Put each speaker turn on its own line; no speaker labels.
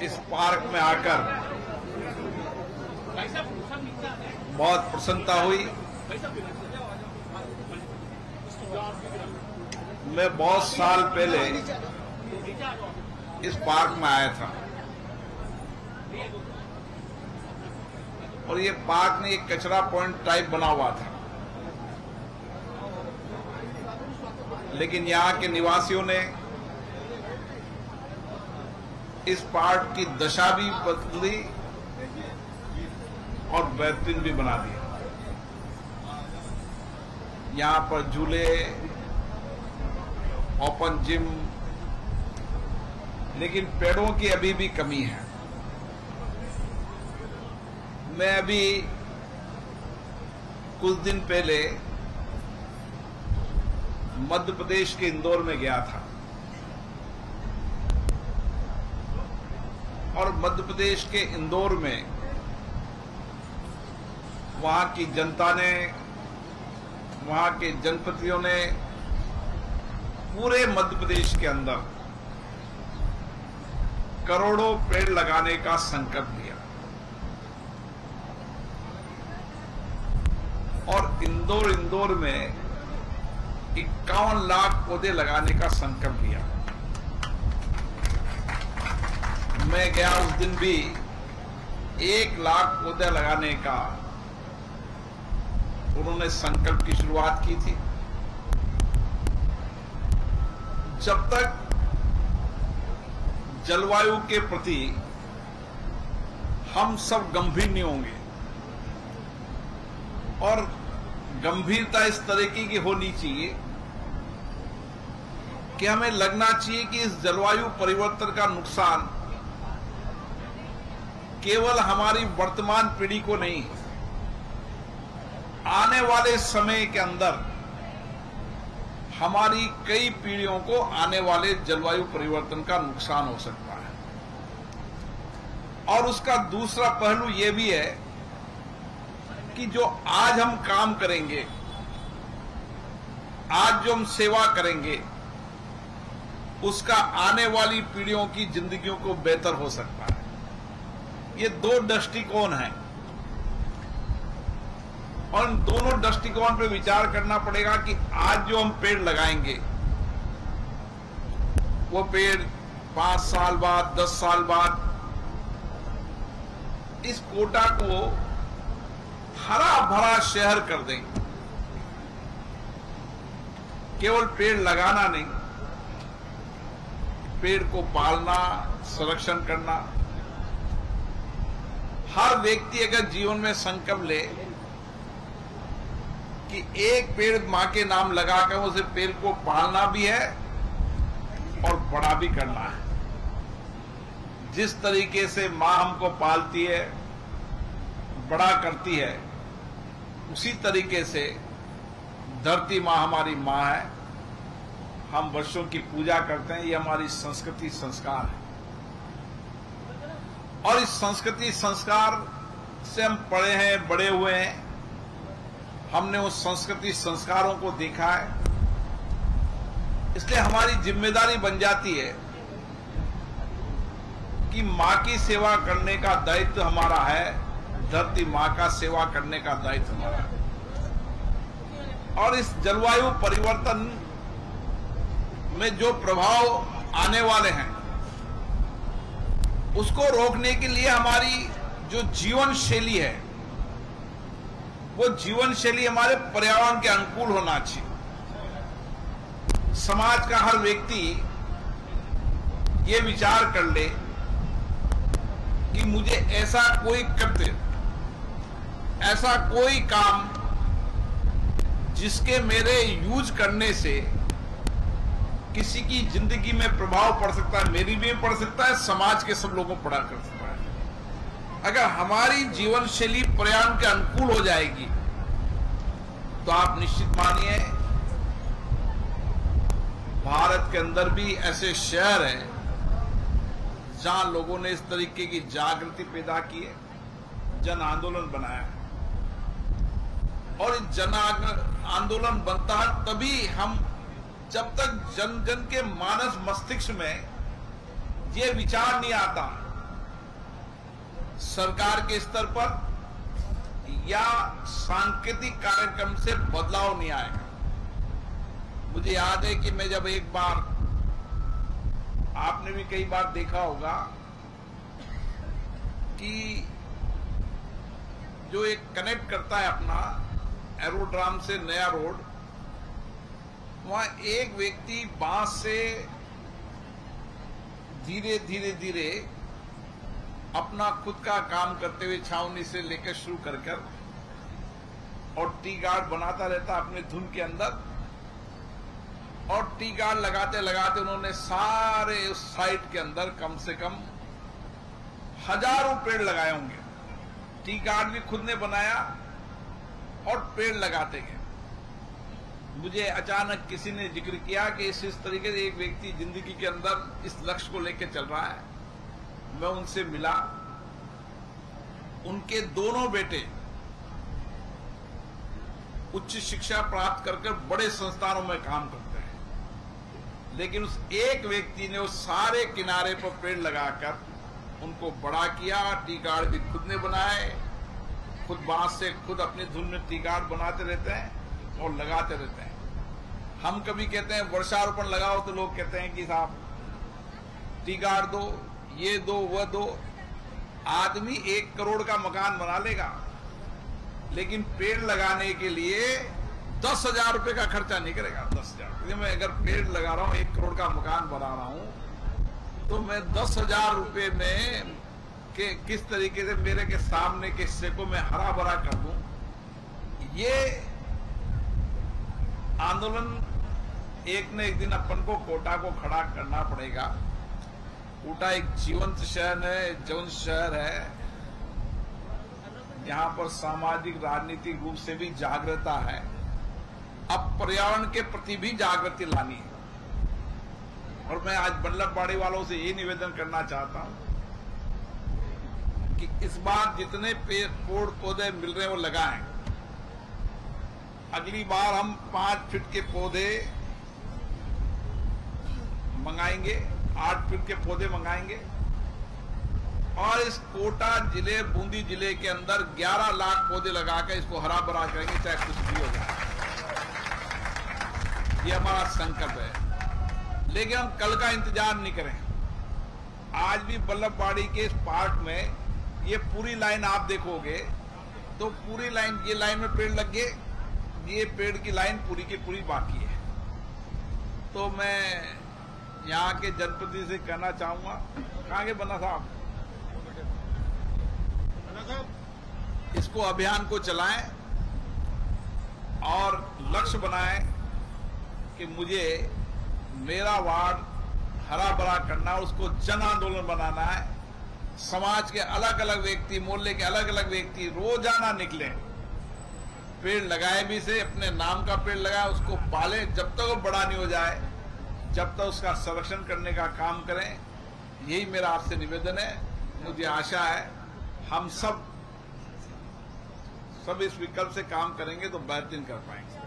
इस पार्क में आकर बहुत प्रसन्नता हुई। मैं बहुत साल पहले इस पार्क में आया था और ये पार्क में एक कचरा पॉइंट टाइप बना हुआ था, लेकिन यहाँ के निवासियों ने इस पार्क की दशा भी बदली और बेहतरीन भी बना दिया। यहाँ पर झूले, ओपन जिम, लेकिन पेड़ों की अभी भी कमी है। मैं अभी कुछ दिन पहले मध्य प्रदेश के इंदौर में गया था और मध्य प्रदेश के इंदौर में वहां की जनता ने, वहां के जनप्रतिनिधियों ने पूरे मध्य प्रदेश के अंदर करोड़ों पेड़ लगाने का संकल्प लिया और इंदौर में 51 लाख पौधे लगाने का संकल्प लिया। मैं गया उस दिन भी 1 लाख पौधे लगाने का उन्होंने संकल्प की शुरुआत की थी। जब तक जलवायु के प्रति हम सब गंभीर नहीं होंगे और गंभीरता इस तरीके की होनी चाहिए कि हमें लगना चाहिए कि इस जलवायु परिवर्तन का नुकसान केवल हमारी वर्तमान पीढ़ी को नहीं, आने वाले समय के अंदर हमारी कई पीढ़ियों को आने वाले जलवायु परिवर्तन का नुकसान हो सकता है। और उसका दूसरा पहलू यह भी है कि जो आज हम काम करेंगे, आज जो हम सेवा करेंगे, उसका आने वाली पीढ़ियों की जिंदगियों को बेहतर हो सकता है। ये 2 दृष्टिकोण हैं और इन दोनों दृष्टिकोण पर विचार करना पड़ेगा कि आज जो हम पेड़ लगाएंगे वो पेड़ 5 साल बाद, 10 साल बाद इस कोटा को हरा भरा शहर कर देंगे। केवल पेड़ लगाना नहीं, पेड़ को पालना, संरक्षण करना। हर व्यक्ति अगर जीवन में संकल्प ले कि एक पेड़ मां के नाम लगाकर उसे पेड़ को पालना भी है और बड़ा भी करना है। जिस तरीके से मां हमको पालती है, बड़ा करती है, उसी तरीके से धरती मां हमारी मां है। हम वर्षों की पूजा करते हैं, ये हमारी संस्कृति संस्कार है और इस संस्कृति संस्कार से हम पढ़े हैं, बड़े हुए हैं। हमने उस संस्कृति संस्कारों को देखा है, इसलिए हमारी जिम्मेदारी बन जाती है कि मां की सेवा करने का दायित्व हमारा है, धरती मां का सेवा करने का दायित्व हमारा है। और इस जलवायु परिवर्तन में जो प्रभाव आने वाले हैं उसको रोकने के लिए हमारी जो जीवन शैली है, वो जीवन शैली हमारे पर्यावरण के अनुकूल होना चाहिए। समाज का हर व्यक्ति ये विचार कर ले कि मुझे ऐसा कोई कृत्य, ऐसा कोई काम जिसके मेरे यूज करने से किसी की जिंदगी में प्रभाव पड़ सकता है, मेरी भी पड़ सकता है, समाज के सब लोगों को पड़ा कर सकता है। अगर हमारी जीवन शैली पर्यावरण के अनुकूल हो जाएगी तो आप निश्चित मानिए भारत के अंदर भी ऐसे शहर हैं जहां लोगों ने इस तरीके की जागृति पैदा की है, जन आंदोलन बनाया है। और इस जन आंदोलन बनता है तभी हम, जब तक जन जन के मानस मस्तिष्क में ये विचार नहीं आता सरकार के स्तर पर या सांकेतिक कार्यक्रम से बदलाव नहीं आएगा। मुझे याद है कि मैं जब एक बार, आपने भी कई बार देखा होगा कि जो एक कनेक्ट करता है अपना एरोड्राम से नया रोड, वहां एक व्यक्ति बांस से धीरे धीरे धीरे अपना खुद का काम करते हुए छावनी से लेकर शुरू कर और टी गार्ड बनाता रहता अपने धुन के अंदर, और टी गार्ड लगाते लगाते उन्होंने सारे उस साइट के अंदर कम से कम हजारों पेड़ लगाए होंगे। टी गार्ड भी खुद ने बनाया और पेड़ लगाते गए। मुझे अचानक किसी ने जिक्र किया कि इस तरीके से एक व्यक्ति जिंदगी के अंदर इस लक्ष्य को लेकर चल रहा है। मैं उनसे मिला, उनके दोनों बेटे उच्च शिक्षा प्राप्त करके बड़े संस्थानों में काम करते हैं, लेकिन उस एक व्यक्ति ने उस सारे किनारे पर पेड़ लगाकर उनको बड़ा किया। टी गार्ड भी खुद ने बनाए, खुद बांस से खुद अपनी धुन में टी गार्ड बनाते रहते हैं और लगाते रहते हैं। हम कभी कहते हैं वर्षारोपण लगाओ तो लोग कहते हैं कि साहब टी गार्ड दो, ये दो, वह दो। आदमी 1 करोड़ का मकान बना लेगा, लेकिन पेड़ लगाने के लिए 10,000 रुपए का खर्चा नहीं करेगा। 10,000 मैं अगर पेड़ लगा रहा हूं, 1 करोड़ का मकान बना रहा हूं, तो मैं 10,000 रुपए में कि किस तरीके से मेरे के सामने के हिस्से को मैं हरा भरा कर दूं। ये आंदोलन एक न एक दिन अपन को कोटा को खड़ा करना पड़ेगा। कोटा एक जीवंत शहर है, जीवंत शहर है, यहाँ पर सामाजिक राजनीतिक रूप से भी जागरूकता है। अब पर्यावरण के प्रति भी जागृति लानी है। और मैं आज बल्लभबाड़ी वालों से ये निवेदन करना चाहता हूं कि इस बार जितने पेड़ पौधे मिल रहे हैं वो लगाएं। अगली बार हम 5 फीट के पौधे मंगाएंगे, 8 फीट के पौधे मंगाएंगे, और इस कोटा जिले, बूंदी जिले के अंदर 11 लाख पौधे लगाकर इसको हरा भरा करेंगे, चाहे कुछ भी हो जाए। ये हमारा संकल्प है। लेकिन हम कल का इंतजार नहीं करें। आज भी बल्लभबाड़ी के इस पार्क में ये पूरी लाइन आप देखोगे तो पूरी लाइन, ये लाइन में पेड़ लग गए, ये पेड़ की लाइन पूरी की पूरी बाकी है। तो मैं यहाँ के जनप्रतिनिधि से कहना चाहूंगा, कहाँ के बन्ना साहब, इसको अभियान को चलाएं और लक्ष्य बनाएं कि मुझे मेरा वार्ड हरा भरा करना, उसको जन आंदोलन बनाना है। समाज के अलग अलग व्यक्ति, मोहल्ले के अलग अलग व्यक्ति रोजाना निकले, पेड़ लगाए भी से, अपने नाम का पेड़ लगाए, उसको पाले, जब तक वो बड़ा नहीं हो जाए, जब तक उसका संरक्षण करने का काम करें। यही मेरा आपसे निवेदन है। मुझे आशा है हम सब इस विकल्प से काम करेंगे तो बेहतरीन कर पाएंगे।